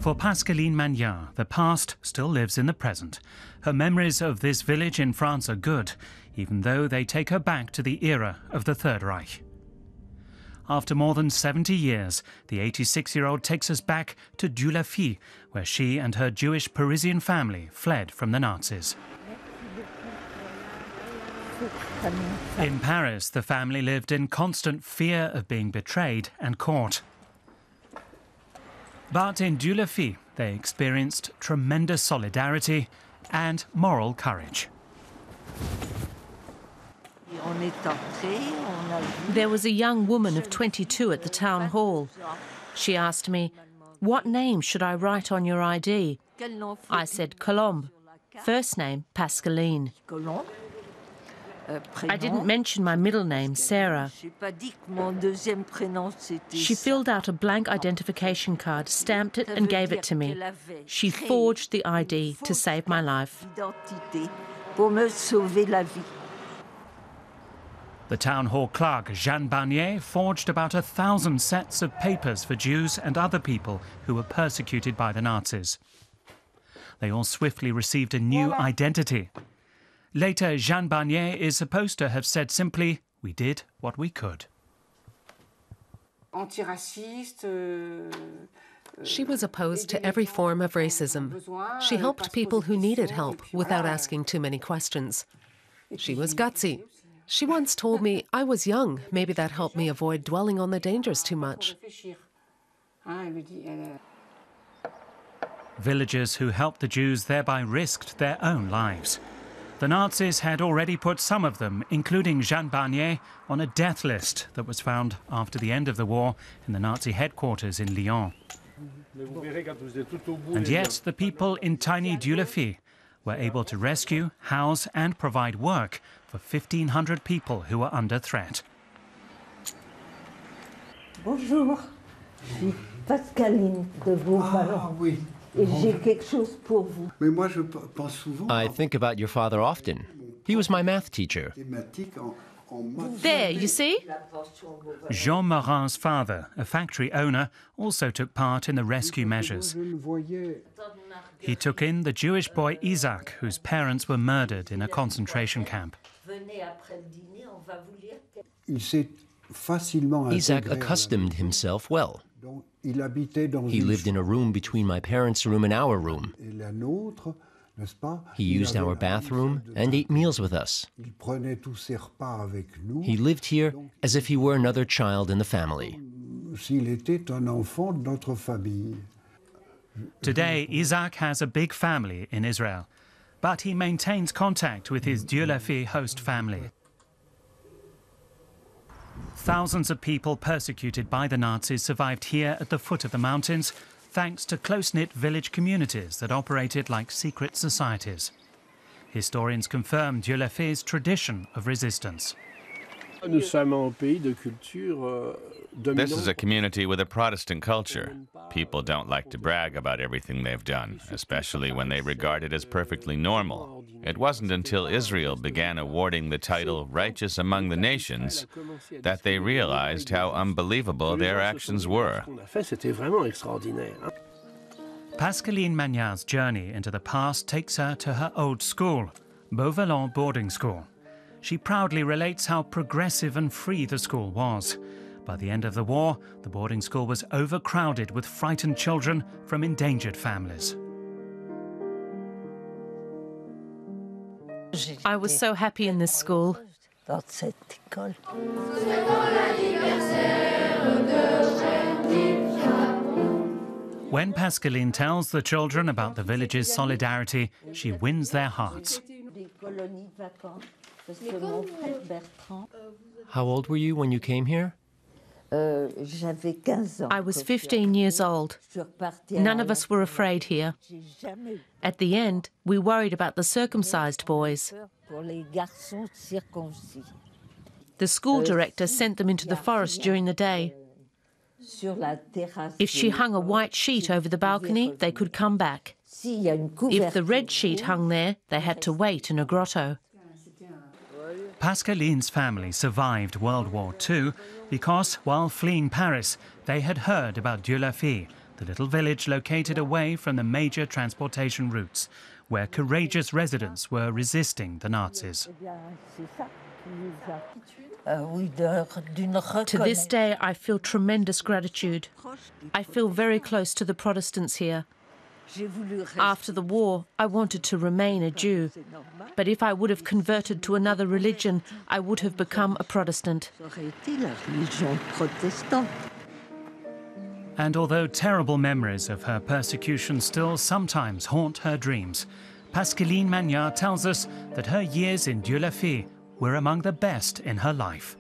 For Pascaline Magnard, the past still lives in the present. Her memories of this village in France are good, even though they take her back to the era of the Third Reich. After more than 70 years, the 86-year-old takes us back to Dieulefit, where she and her Jewish Parisian family fled from the Nazis. In Paris, the family lived in constant fear of being betrayed and caught. But in Dieulefit, they experienced tremendous solidarity and moral courage. There was a young woman of 22 at the town hall. She asked me, "What name should I write on your ID?" I said Colombe. First name, Pascaline. I didn't mention my middle name, Sarah. She filled out a blank identification card, stamped it and gave it to me. She forged the ID to save my life. The town hall clerk, Jeanne Barnier, forged about 1,000 sets of papers for Jews and other people who were persecuted by the Nazis. They all swiftly received a new identity. Later, Jeanne Barnier is supposed to have said simply, "We did what we could." She was opposed to every form of racism. She helped people who needed help without asking too many questions. She was gutsy. She once told me I was young. Maybe that helped me avoid dwelling on the dangers too much. Villagers who helped the Jews thereby risked their own lives. The Nazis had already put some of them, including Jeanne Barnier, on a death list that was found after the end of the war in the Nazi headquarters in Lyon. And yet the people in tiny Dieulefit were able to rescue, house and provide work for 1,500 people who were under threat. Bonjour, je suis Pascaline de Beauvalon. Oui. I think about your father often. He was my math teacher. There, you see? Jean Morin's father, a factory owner, also took part in the rescue measures. He took in the Jewish boy Isaac, whose parents were murdered in a concentration camp. Isaac accustomed himself well. He lived in a room between my parents' room and our room. He used our bathroom and ate meals with us. He lived here as if he were another child in the family. Today, Isaac has a big family in Israel, but he maintains contact with his Dieulefit host family. Thousands of people persecuted by the Nazis survived here at the foot of the mountains, thanks to close-knit village communities that operated like secret societies. Historians confirm Dieulefit's tradition of resistance. This is a community with a Protestant culture. People don't like to brag about everything they've done, especially when they regard it as perfectly normal. It wasn't until Israel began awarding the title Righteous Among the Nations that they realized how unbelievable their actions were. Pascaline Magnard's journey into the past takes her to her old school, Beauvalon boarding school. She proudly relates how progressive and free the school was. By the end of the war, the boarding school was overcrowded with frightened children from endangered families. I was so happy in this school. When Pascaline tells the children about the village's solidarity, she wins their hearts. How old were you when you came here? I was 15 years old. None of us were afraid here. At the end, we worried about the circumcised boys. The school director sent them into the forest during the day. If she hung a white sheet over the balcony, they could come back. If the red sheet hung there, they had to wait in a grotto. Pascaline's family survived World War II because, while fleeing Paris, they had heard about Dieulefit, the little village located away from the major transportation routes, where courageous residents were resisting the Nazis. To this day, I feel tremendous gratitude. I feel very close to the Protestants here. After the war, I wanted to remain a Jew, but if I would have converted to another religion, I would have become a Protestant. And although terrible memories of her persecution still sometimes haunt her dreams, Pascaline Magnard tells us that her years in Dieulefit were among the best in her life.